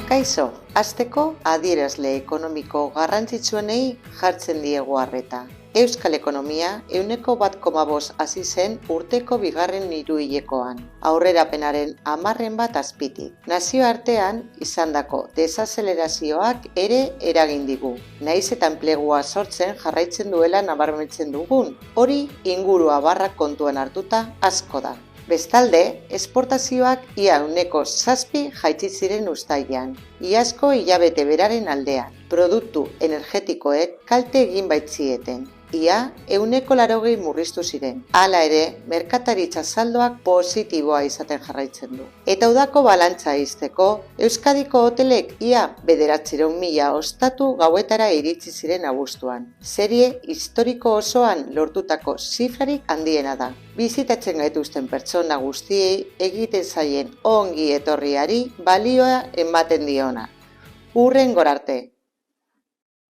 Kaixo, hasteko adierazle ekonomiko garrantzitsuenei jartzen diegu arreta. Euskal ekonomia 1,5% hasi zen urteko bigarren hiruhilekoan, aurrerapenaren 10% azpitik. Nazioartean izandako desazelerazioak ere eragin digu. Nahiz eta enplegua sortzen jarraitzen duela nabarmentzen dugun, hori ingurua barrak kontuan hartuta asko da. Bestalde, esportazioak ia 7% jaitsi ziren uztailean, iazko hilabete beraren aldean. Produktu energetikoek kalte egin baitzieten. Ia 80% murriztu ziren. Hala ere, merkataritza saldoak positiboa izaten jarraitzen du. Eta udako balantza izteko, Euskadiko hotelek ia 900.000 ostatu gauetara iritsi ziren abuztuan. Serie historiko osoan lortutako zifrarik handiena da. Bizitatzen gaituzten pertsona guztiei egiten zaien ongi etorriari balioa ematen diona. Hurrengora arte!